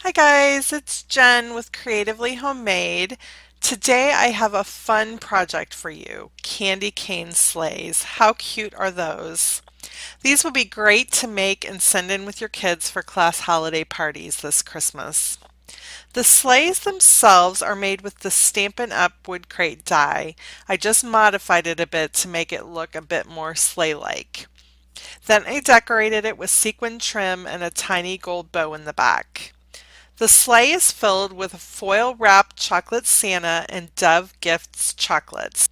Hi guys, it's Jen with Creatively Homemade. Today I have a fun project for you, candy cane sleighs. How cute are those? These will be great to make and send in with your kids for class holiday parties this Christmas. The sleighs themselves are made with the Stampin' Up! Wood crate die. I just modified it a bit to make it look a bit more sleigh-like. Then I decorated it with sequin trim and a tiny gold bow in the back. The sleigh is filled with a foil-wrapped chocolate Santa and Dove Gifts chocolates.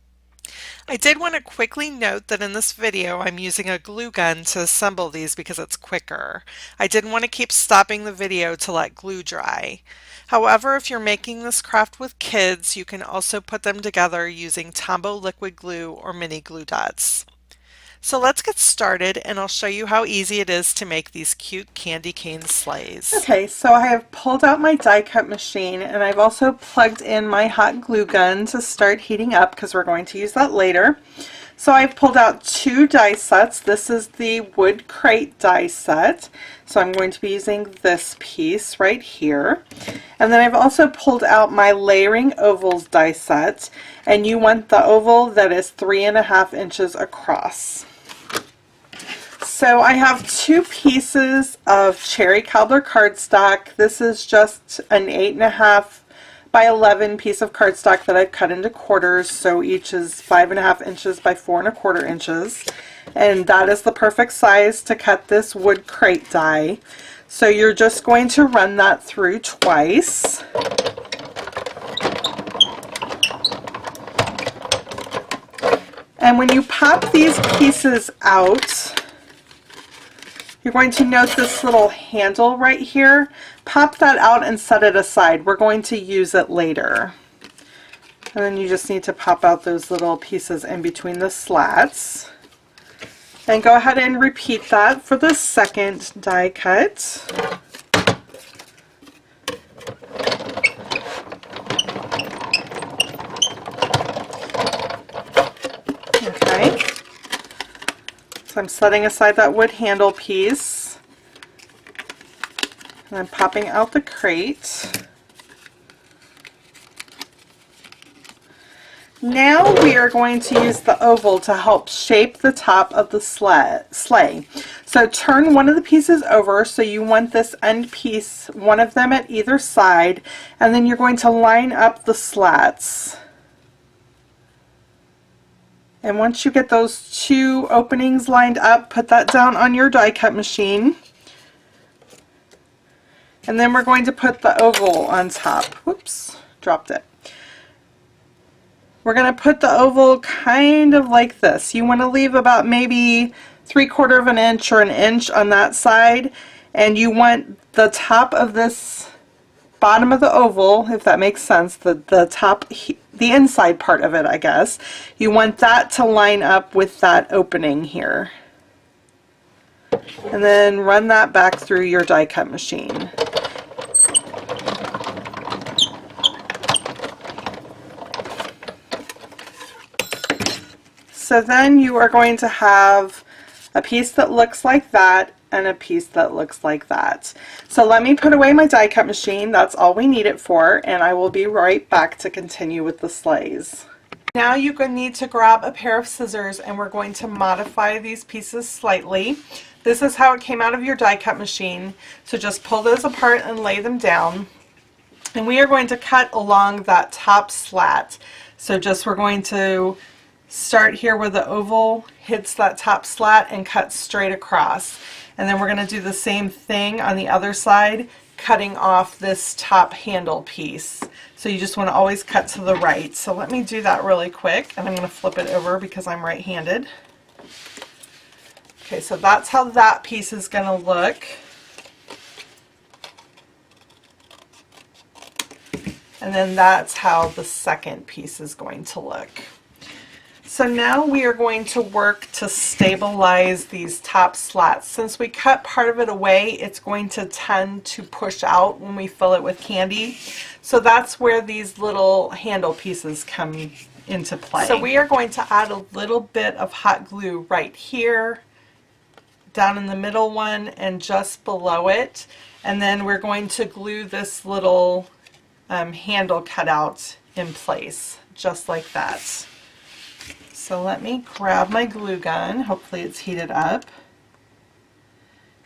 I did want to quickly note that in this video I'm using a glue gun to assemble these because it's quicker. I didn't want to keep stopping the video to let glue dry. However, if you're making this craft with kids, you can also put them together using Tombow liquid glue or mini glue dots. So let's get started and I'll show you how easy it is to make these cute candy cane sleighs. Okay, so I have pulled out my die cut machine and I've also plugged in my hot glue gun to start heating up because we're going to use that later. So I've pulled out two die sets. This is the wood crate die set. So I'm going to be using this piece right here. And then I've also pulled out my layering ovals die set, and you want the oval that is 3.5 inches across. So I have two pieces of cherry cobbler cardstock. This is just an 8.5 by 11 piece of cardstock that I've cut into quarters, so each is 5.5 inches by 4.25 inches. And that is the perfect size to cut this wood crate die. So you're just going to run that through twice. And when you pop these pieces out, you're going to note this little handle right here. Pop that out and set it aside. We're going to use it later. And then you just need to pop out those little pieces in between the slats. And go ahead and repeat that for the second die cut. Okay. So I'm setting aside that wood handle piece, and I'm popping out the crate. Now we are going to use the oval to help shape the top of the sleigh. So turn one of the pieces over, so you want this end piece, one of them at either side, and then you're going to line up the slats. And once you get those two openings lined up, put that down on your die cut machine. And then we're going to put the oval on top. Whoops, dropped it. We're going to put the oval kind of like this. You want to leave about maybe 3/4 of an inch or an inch on that side. And you want the top of this bottom of the oval, if that makes sense, the top, the inside part of it, I guess, you want that to line up with that opening here. And then run that back through your die cut machine. So then you are going to have a piece that looks like that and a piece that looks like that. So let me put away my die cut machine. That's all we need it for, and I will be right back to continue with the sleighs. Now you're going to need to grab a pair of scissors, and we're going to modify these pieces slightly. This is how it came out of your die cut machine. So just pull those apart and lay them down. And we are going to cut along that top slat. So we're going to start here where the oval hits that top slat and cut straight across. And then we're going to do the same thing on the other side, cutting off this top handle piece. So you just want to always cut to the right. So let me do that really quick, and I'm going to flip it over because I'm right-handed. Okay, so that's how that piece is going to look. And then that's how the second piece is going to look. So now we are going to work to stabilize these top slats. Since we cut part of it away, it's going to tend to push out when we fill it with candy. So that's where these little handle pieces come into play. So we are going to add a little bit of hot glue right here, down in the middle one, and just below it. And then we're going to glue this little handle cutout in place, just like that. So let me grab my glue gun. Hopefully it's heated up.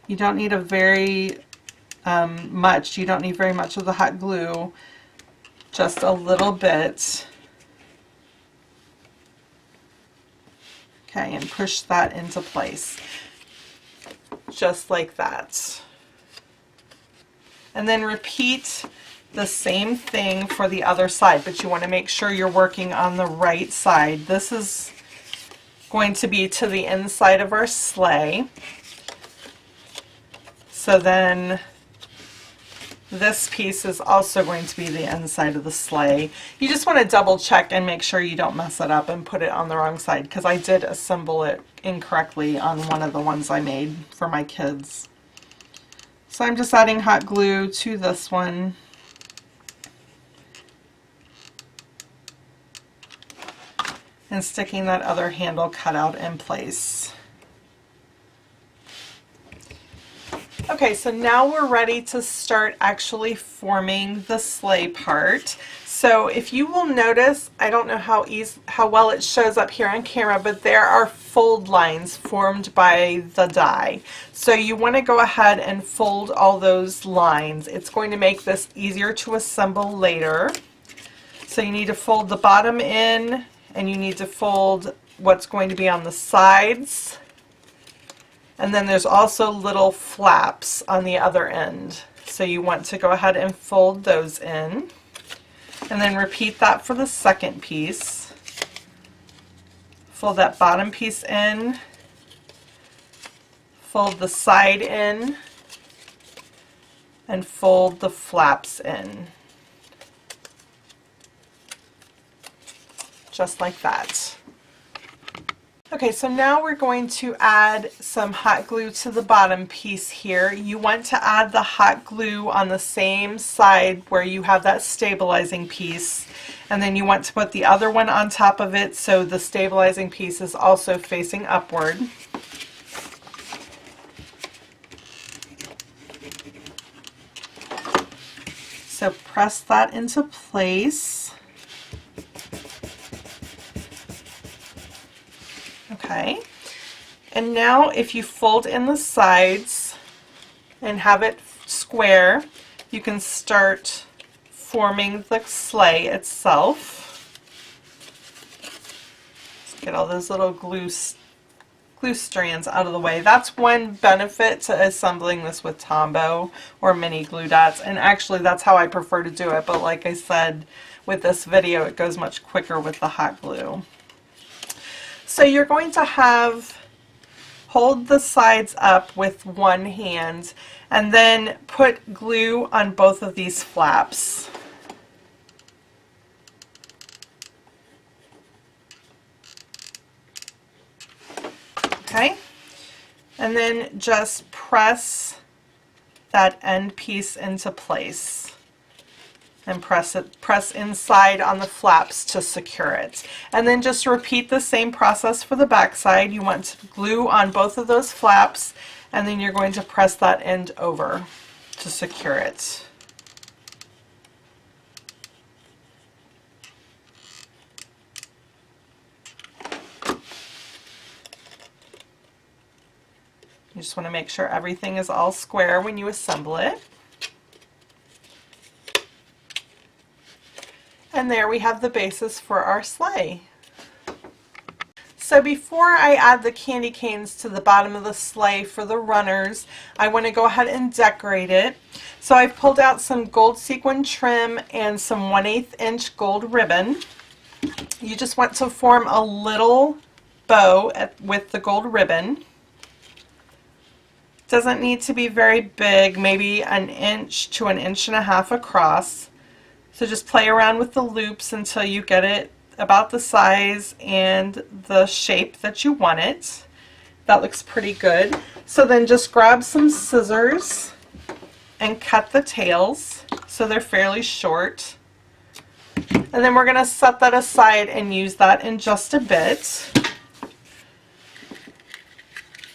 You don't need a very much. You don't need very much of the hot glue, just a little bit. Okay, and push that into place, just like that. And then repeat the same thing for the other side, but you want to make sure you're working on the right side. This is going to be to the inside of our sleigh. So then this piece is also going to be the inside of the sleigh. You just want to double check and make sure you don't mess it up and put it on the wrong side, because I did assemble it incorrectly on one of the ones I made for my kids. So I'm just adding hot glue to this one. And sticking that other handle cutout in place. Okay, so now we're ready to start actually forming the sleigh part. So if you will notice, I don't know how well it shows up here on camera, but there are fold lines formed by the die. So you want to go ahead and fold all those lines. It's going to make this easier to assemble later. So you need to fold the bottom in, and you need to fold what's going to be on the sides. And then there's also little flaps on the other end. So you want to go ahead and fold those in. And then repeat that for the second piece. Fold that bottom piece in. Fold the side in. And fold the flaps in. Just like that. Okay, so now we're going to add some hot glue to the bottom piece here. You want to add the hot glue on the same side where you have that stabilizing piece, and then you want to put the other one on top of it so the stabilizing piece is also facing upward. So press that into place. Okay, and now if you fold in the sides and have it square, you can start forming the sleigh itself. Let's get all those little glue strands out of the way. That's one benefit to assembling this with Tombow or mini glue dots, and actually that's how I prefer to do it, but like I said, with this video it goes much quicker with the hot glue. So you're going to hold the sides up with one hand and then put glue on both of these flaps. Okay, and then just press that end piece into place. And press inside on the flaps to secure it. And then just repeat the same process for the back side. You want to glue on both of those flaps, and then you're going to press that end over to secure it. You just want to make sure everything is all square when you assemble it. And there we have the basis for our sleigh. So before I add the candy canes to the bottom of the sleigh for the runners, I want to go ahead and decorate it. So I've pulled out some gold sequin trim and some 1/8 inch gold ribbon. You just want to form a little bow with the gold ribbon. Doesn't need to be very big, maybe 1 inch to 1.5 inches across. So just play around with the loops until you get it about the size and the shape that you want it. That looks pretty good. So then just grab some scissors and cut the tails so they're fairly short. And then we're going to set that aside and use that in just a bit.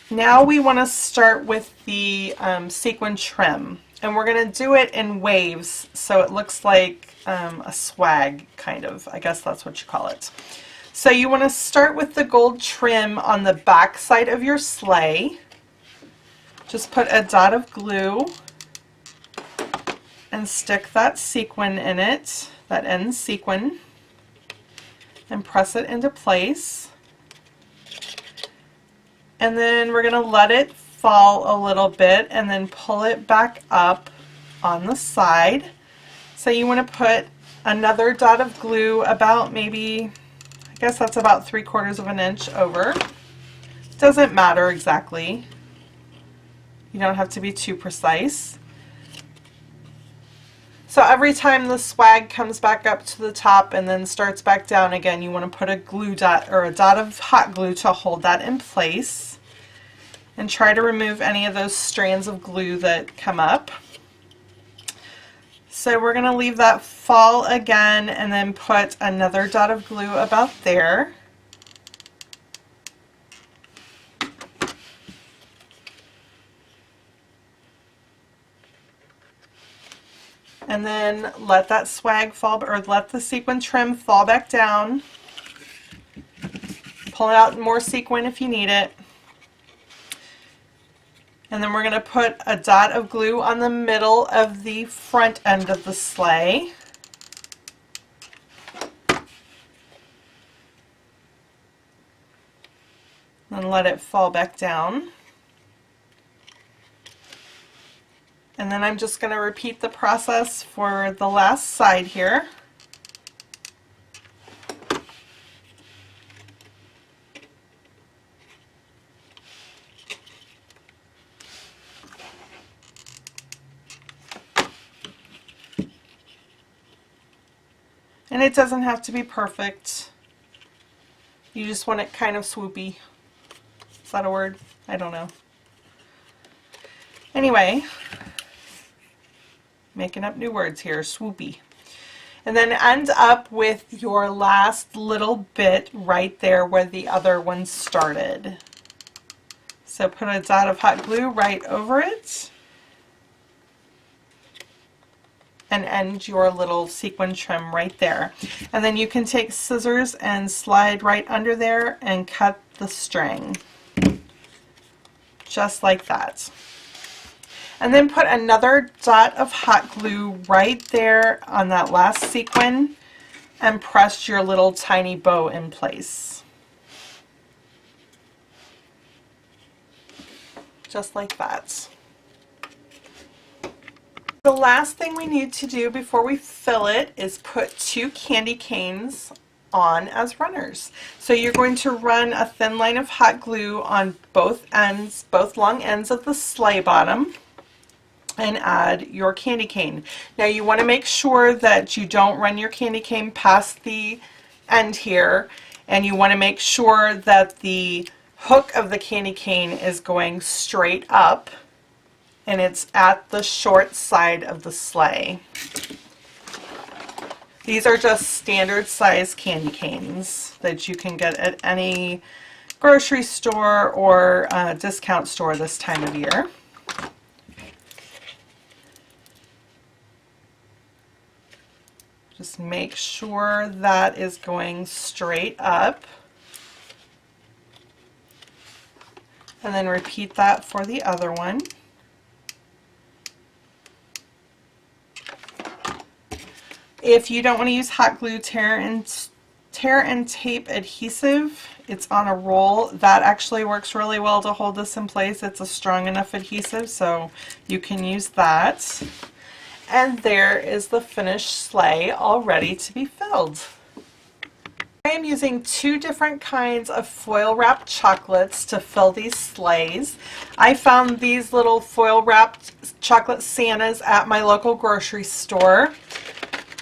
Now we want to start with the sequin trim. And we're going to do it in waves so it looks like a swag, kind of. I guess that's what you call it. So you want to start with the gold trim on the back side of your sleigh. Just put a dot of glue and stick that sequin in it, that end sequin, and press it into place. And then we're going to let it fall a little bit and then pull it back up on the side. So you want to put another dot of glue about maybe, I guess that's about 3/4 of an inch over. Doesn't matter exactly. You don't have to be too precise. So every time the swag comes back up to the top and then starts back down again, you want to put a glue dot or a dot of hot glue to hold that in place. And try to remove any of those strands of glue that come up. So we're going to leave that fall again and then put another dot of glue about there. And then let that swag fall, or let the sequin trim fall back down. Pull out more sequin if you need it. And then we're going to put a dot of glue on the middle of the front end of the sleigh. And let it fall back down. And then I'm just going to repeat the process for the last side here. And it doesn't have to be perfect. You just want it kind of swoopy. Is that a word? I don't know. Anyway, making up new words here, swoopy. And then end up with your last little bit right there where the other one started. So put a dot of hot glue right over it. And end your little sequin trim right there. And then you can take scissors and slide right under there and cut the string. Just like that. And then put another dot of hot glue right there on that last sequin and press your little tiny bow in place. Just like that. The last thing we need to do before we fill it is put 2 candy canes on as runners. So you're going to run a thin line of hot glue on both ends, both long ends of the sleigh bottom, and add your candy cane. Now you want to make sure that you don't run your candy cane past the end here, and you want to make sure that the hook of the candy cane is going straight up and it's at the short side of the sleigh. These are just standard size candy canes that you can get at any grocery store or discount store this time of year. Just make sure that is going straight up. And then repeat that for the other one. If you don't want to use hot glue, tear and tape adhesive. It's on a roll. That actually works really well to hold this in place. It's a strong enough adhesive, so you can use that. And there is the finished sleigh all ready to be filled. I am using 2 different kinds of foil wrapped chocolates to fill these sleighs. I found these little foil wrapped chocolate Santas at my local grocery store.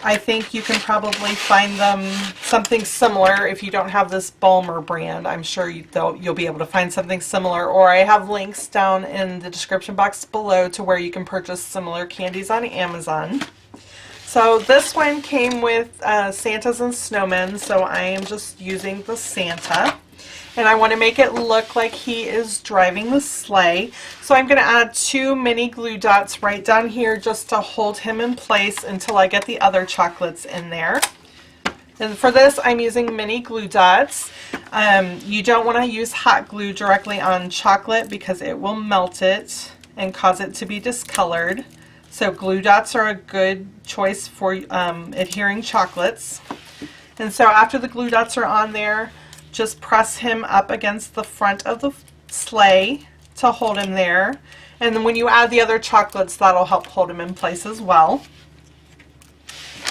I think you can probably find them something similar if you don't have this Balmer brand. I'm sure you'll be able to find something similar, or I have links down in the description box below to where you can purchase similar candies on Amazon. So this one came with Santas and snowmen, so I am just using the Santa. and I want to make it look like he is driving the sleigh. So I'm going to add 2 mini glue dots right down here just to hold him in place until I get the other chocolates in there. And for this, I'm using mini glue dots. You don't want to use hot glue directly on chocolate because it will melt it and cause it to be discolored. So glue dots are a good choice for adhering chocolates. And so after the glue dots are on there, just press him up against the front of the sleigh to hold him there. And then when you add the other chocolates, that'll help hold him in place as well.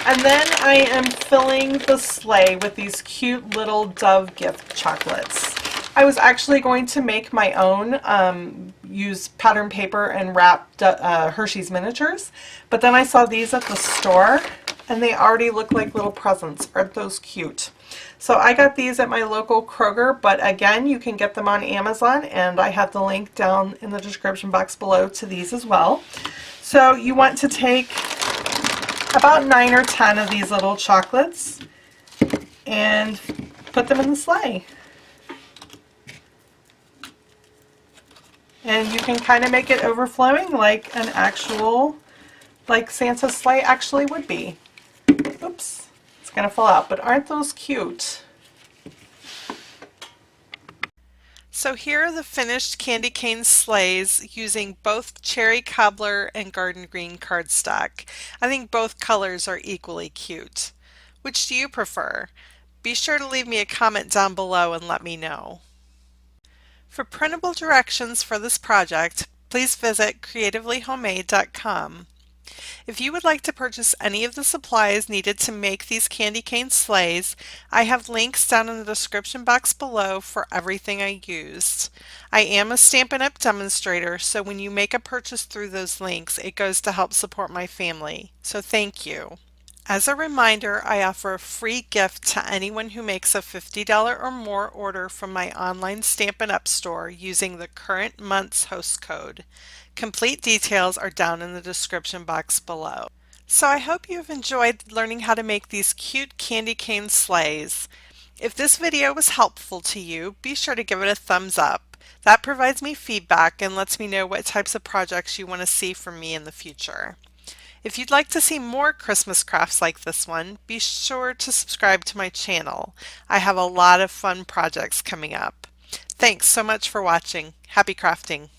And then I am filling the sleigh with these cute little Dove gift chocolates. I was actually going to make my own, use pattern paper and wrap Hershey's miniatures, but then I saw these at the store and they already look like little presents. Aren't those cute? So I got these at my local Kroger, but again, you can get them on Amazon, and I have the link down in the description box below to these as well. So you want to take about 9 or 10 of these little chocolates and put them in the sleigh. And you can kind of make it overflowing like an actual, like Santa's sleigh actually would be. Oops, it's going to fall out, but aren't those cute? So here are the finished candy cane sleighs using both cherry cobbler and garden green cardstock. I think both colors are equally cute. Which do you prefer? Be sure to leave me a comment down below and let me know. For printable directions for this project, please visit creativelyhomemade.com. If you would like to purchase any of the supplies needed to make these candy cane sleighs, I have links down in the description box below for everything I used. I am a Stampin' Up! Demonstrator, so when you make a purchase through those links, it goes to help support my family. So thank you. As a reminder, I offer a free gift to anyone who makes a $50 or more order from my online Stampin' Up! Store using the current month's host code. Complete details are down in the description box below. So I hope you have enjoyed learning how to make these cute candy cane sleighs. If this video was helpful to you, be sure to give it a thumbs up. That provides me feedback and lets me know what types of projects you want to see from me in the future. If you'd like to see more Christmas crafts like this one, be sure to subscribe to my channel. I have a lot of fun projects coming up. Thanks so much for watching. Happy crafting!